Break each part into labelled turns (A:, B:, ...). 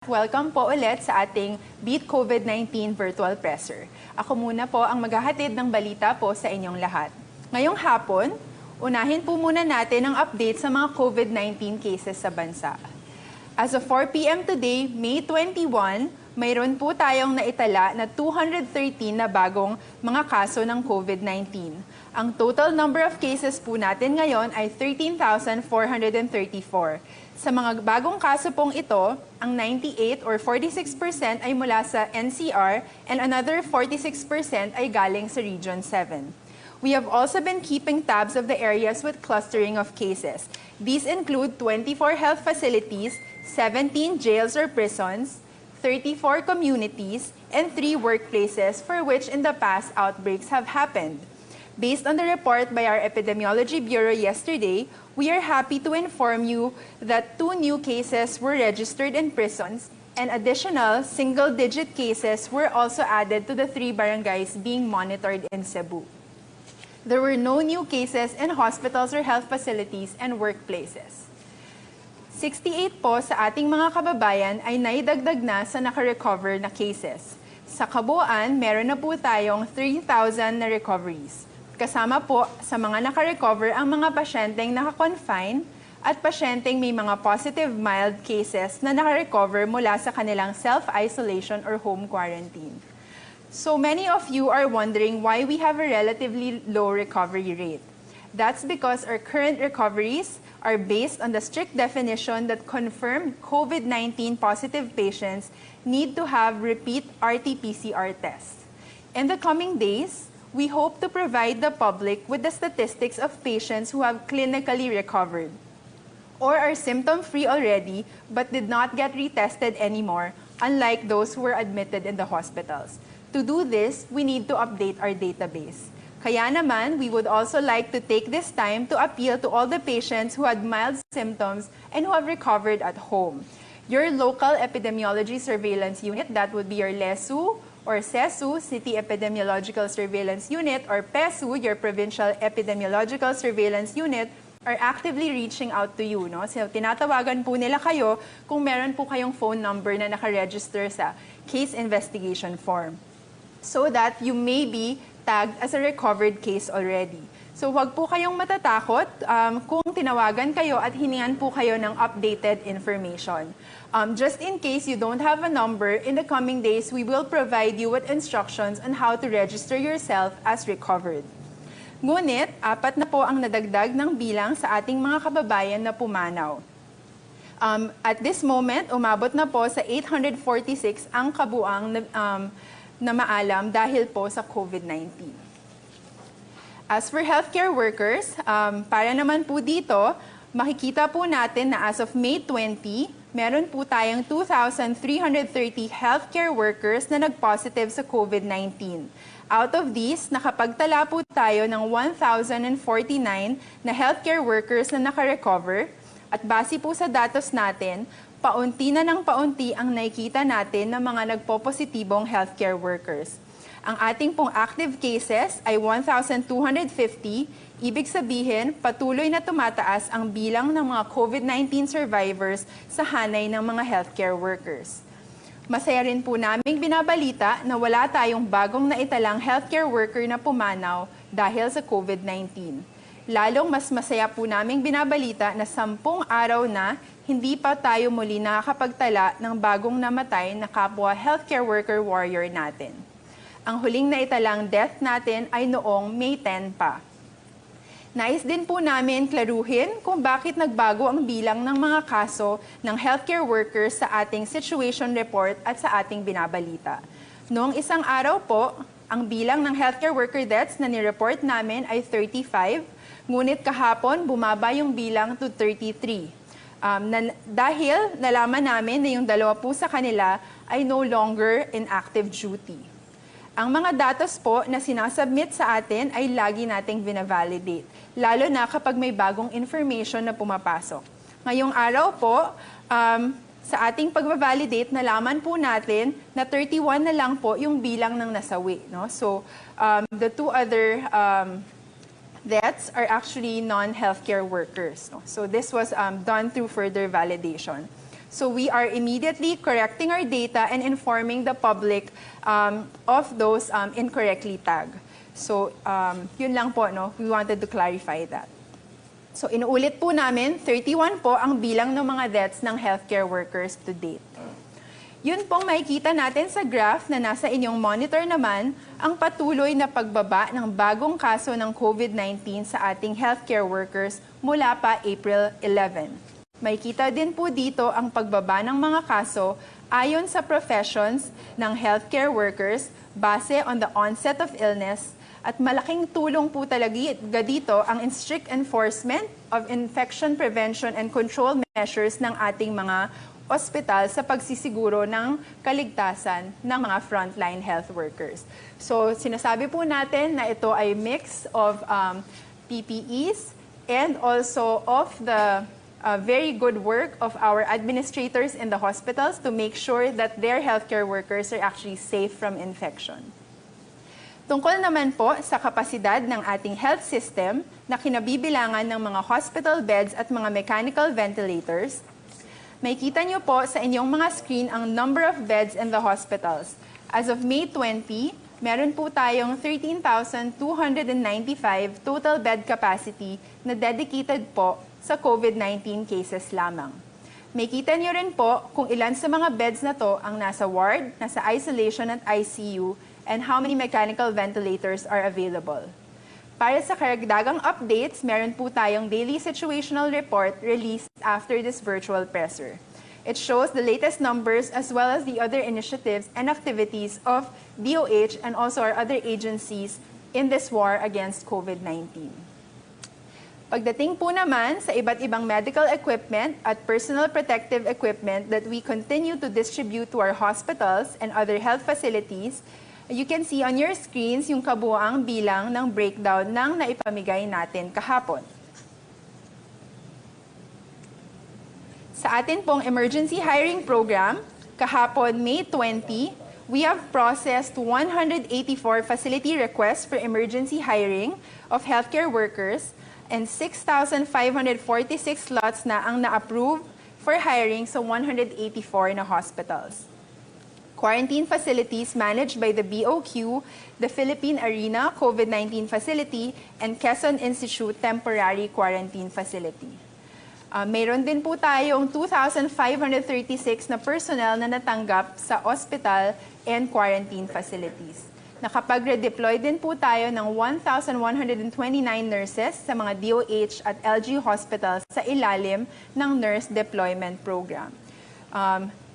A: Welcome po ulit sa ating Beat COVID-19 Virtual Presser. Ako muna po ang maghahatid ng balita po sa inyong lahat. Ngayong hapon, unahin po muna natin ang update sa mga COVID-19 cases sa bansa. As of 4 p.m. today, May 21, mayroon po tayong naitala na 213 na bagong mga kaso ng COVID-19. Ang total number of cases po natin ngayon ay 13,434. Sa mga bagong kaso pong ito, ang 98 or 46% ay mula sa NCR and another 46% ay galing sa Region 7. We have also been keeping tabs of the areas with clustering of cases. These include 24 health facilities, 17 jails or prisons, 34 communities, and 3 workplaces for which in the past outbreaks have happened. Based on the report by our Epidemiology Bureau yesterday, we are happy to inform you that 2 new cases were registered in prisons and additional single-digit cases were also added to the 3 barangays being monitored in Cebu. There were no new cases in hospitals or health facilities and workplaces. 68 po sa ating mga kababayan ay naidagdag na sa nakarecover na cases. Sa kabuuan, meron na po tayong 3,000 na recoveries. Kasama po sa mga nakarecover ang mga pasyenteng nakakonfine at pasyenteng may mga positive mild cases na nakarecover mula sa kanilang self-isolation or home quarantine. So many of you are wondering why we have a relatively low recovery rate. That's because our current recoveries are based on the strict definition that confirmed COVID-19 positive patients need to have repeat RT-PCR tests. In the coming days, we hope to provide the public with the statistics of patients who have clinically recovered or are symptom-free already but did not get retested anymore, unlike those who were admitted in the hospitals. To do this, we need to update our database. Kaya naman, we would also like to take this time to appeal to all the patients who had mild symptoms and who have recovered at home. Your local epidemiology surveillance unit, that would be your LESU or CESU, City Epidemiological Surveillance Unit, or PESU, your Provincial Epidemiological Surveillance Unit, are actively reaching out to you. No? So, tinatawagan po nila kayo kung meron po kayong phone number na nakaregister sa case investigation form, so that you may be tagged as a recovered case already. So huwag po kayong matatakot kung tinawagan kayo at hiningan po kayo ng updated information. Just in case you don't have a number, in the coming days, we will provide you with instructions on how to register yourself as recovered. Ngunit, 4 na po ang nadagdag ng bilang sa ating mga kababayan na pumanaw. At this moment, umabot na po sa 846 ang kabuang na maalam dahil po sa COVID-19. As for healthcare workers, para naman po dito, makikita po natin na as of May 20, meron po tayong 2,330 healthcare workers na nag-positive sa COVID-19. Out of these, nakapagtala po tayo ng 1,049 na healthcare workers na nakarecover. At base po sa datos natin, paunti na ng paunti ang nakikita natin ng mga nagpo-positibong healthcare workers. Ang ating pong active cases ay 1,250, ibig sabihin patuloy na tumataas ang bilang ng mga COVID-19 survivors sa hanay ng mga healthcare workers. Masaya rin po naming binabalita na wala tayong bagong naitalang healthcare worker na pumanaw dahil sa COVID-19. Lalong mas masaya po naming binabalita na 10 araw na hindi pa tayo muli nakakapagtala ng bagong namatay na kapwa healthcare worker warrior natin. Ang huling naitalang death natin ay noong May 10 pa. Nais din po namin klaruhin kung bakit nagbago ang bilang ng mga kaso ng healthcare workers sa ating situation report at sa ating binabalita. Noong isang araw po, ang bilang ng healthcare worker deaths na nireport namin ay 35, ngunit kahapon bumaba yung bilang to 33. Dahil nalaman namin na yung 2 po sa kanila ay no longer in active duty. Ang mga datos po na sinasubmit sa atin ay lagi nating vina-validate, lalo na kapag may bagong information na pumapasok. Ngayong araw po, sa ating pag-validate, nalaman po natin na 31 na lang po yung bilang ng nasawi. No? So, the 2 other deaths are actually non-healthcare workers. No? So this was done through further validation. So we are immediately correcting our data and informing the public of those incorrectly tagged. So yun lang po, no? We wanted to clarify that. So inuulit po namin, 31 po ang bilang ng mga deaths ng healthcare workers to date. Yun pong makikita natin sa graph na nasa inyong monitor naman ang patuloy na pagbaba ng bagong kaso ng COVID-19 sa ating healthcare workers mula pa April 11. Makikita din po dito ang pagbaba ng mga kaso ayon sa professions ng healthcare workers base on the onset of illness at malaking tulong po talaga dito ang strict enforcement of infection prevention and control measures ng ating mga ospital sa pagsisiguro ng kaligtasan ng mga frontline health workers. So sinasabi po natin na ito ay mix of PPEs and also of the very good work of our administrators in the hospitals to make sure that their healthcare workers are actually safe from infection. Tungkol naman po sa kapasidad ng ating health system na kinabibilangan ng mga hospital beds at mga mechanical ventilators, makikita niyo po sa inyong mga screen ang number of beds in the hospitals. As of May 20, meron po tayong 13,295 total bed capacity na dedicated po sa COVID-19 cases lamang. Makita niyo rin po kung ilan sa mga beds na to ang nasa ward, nasa isolation at ICU, and how many mechanical ventilators are available. Para sa karagdagang updates, meron po tayong daily situational report released after this virtual presser. It shows the latest numbers as well as the other initiatives and activities of DOH and also our other agencies in this war against COVID-19. Pagdating po naman sa iba't ibang medical equipment at personal protective equipment that we continue to distribute to our hospitals and other health facilities, you can see on your screens yung kabuuang bilang ng breakdown ng naipamigay natin kahapon. Sa atin pong emergency hiring program, kahapon May 20, we have processed 184 facility requests for emergency hiring of healthcare workers and 6,546 slots na ang na-approve for hiring sa 184 na hospitals. Quarantine facilities managed by the BOQ, the Philippine Arena COVID-19 Facility, and Quezon Institute Temporary Quarantine Facility. Mayroon din po tayong 2,536 na personnel na natanggap sa hospital and quarantine facilities. Nakapag-redeploy din po tayo ng 1,129 nurses sa mga DOH at LG hospitals sa ilalim ng Nurse Deployment Program.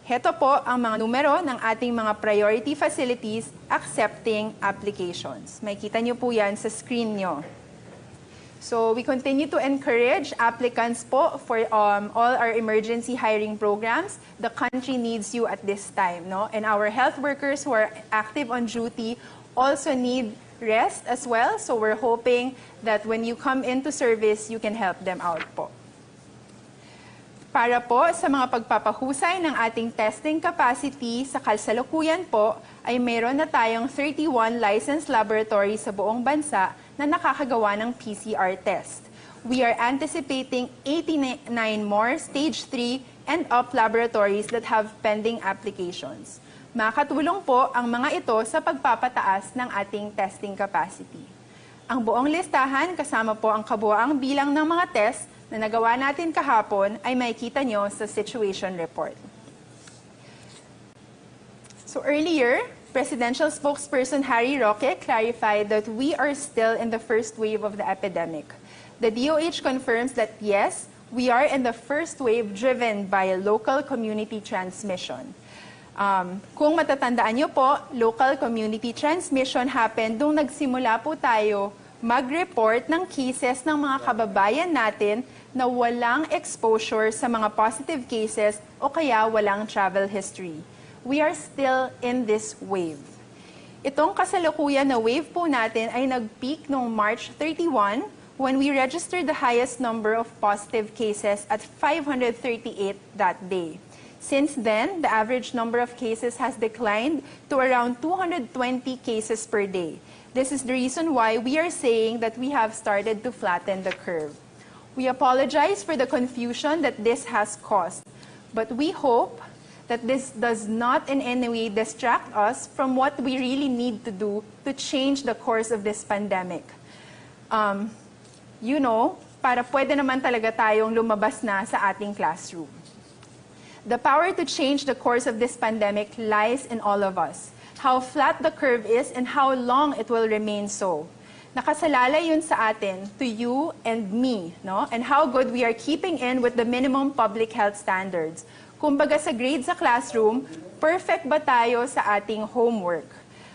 A: Heto po ang mga numero ng ating mga priority facilities accepting applications. Makikita nyo po yan sa screen nyo. So we continue to encourage applicants po for all our emergency hiring programs. The country needs you at this time, no? And our health workers who are active on duty also need rest as well. So we're hoping that when you come into service, you can help them out po. Para po sa mga pagpapahusay ng ating testing capacity sa kasalukuyan po, ay meron na tayong 31 licensed laboratories sa buong bansa na nakakagawa ng PCR test. We are anticipating 89 more stage 3 and up laboratories that have pending applications. Makatulong po ang mga ito sa pagpapataas ng ating testing capacity. Ang buong listahan kasama po ang kabuuang bilang ng mga test na nagawa natin kahapon ay makikita nyo sa situation report. So earlier, Presidential spokesperson Harry Roque clarified that we are still in the first wave of the epidemic. The DOH confirms that yes, we are in the first wave driven by a local community transmission. Kung matatandaan nyo po, local community transmission happened nung nagsimula po tayo mag-report ng cases ng mga kababayan natin na walang exposure sa mga positive cases o kaya walang travel history. We are still in this wave. Itong kasalukuyan na wave po natin ay nag-peak noong March 31 when we registered the highest number of positive cases at 538 that day. Since then, the average number of cases has declined to around 220 cases per day. This is the reason why we are saying that we have started to flatten the curve. We apologize for the confusion that this has caused. But we hope that this does not in any way distract us from what we really need to do to change the course of this pandemic. Para pwede naman talaga tayong lumabas na sa ating classroom. The power to change the course of this pandemic lies in all of us. How flat the curve is and how long it will remain so. Nakasalalay yun sa atin, to you and me, no? And how good we are keeping in with the minimum public health standards. Kumbaga sa grade sa classroom, perfect ba tayo sa ating homework?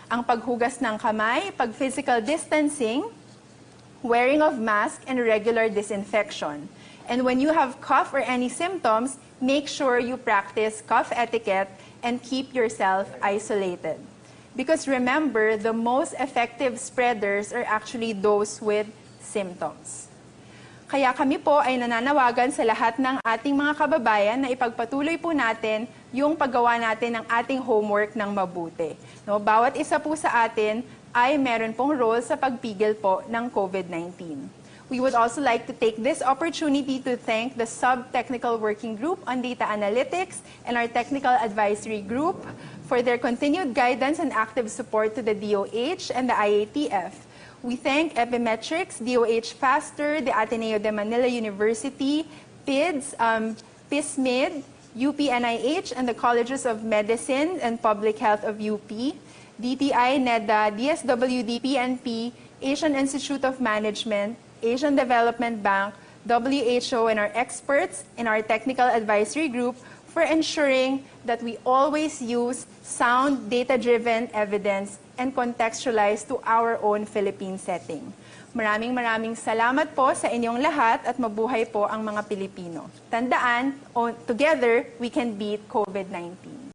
A: Ang paghugas ng kamay, pag-physical distancing, wearing of mask, and regular disinfection. And when you have cough or any symptoms, make sure you practice cough etiquette and keep yourself isolated. Because remember, the most effective spreaders are actually those with symptoms. Kaya kami po ay nananawagan sa lahat ng ating mga kababayan na ipagpatuloy po natin yung paggawa natin ng ating homework ng mabuti. No, bawat isa po sa atin ay meron pong role sa pagpigil po ng COVID-19. We would also like to take this opportunity to thank the Sub-Technical Working Group on Data Analytics and our Technical Advisory Group for their continued guidance and active support to the DOH and the IATF. We thank Epimetrics, DOH Faster, the Ateneo de Manila University, PIDS, PISMID, UPNIH, and the Colleges of Medicine and Public Health of UP, DTI, NEDA, DSWD, PNP, Asian Institute of Management, Asian Development Bank, WHO, and our experts in our Technical Advisory Group for ensuring that we always use sound, data-driven evidence and contextualize to our own Philippine setting. Maraming salamat po sa inyong lahat at mabuhay po ang mga Pilipino. Tandaan, together we can beat COVID-19.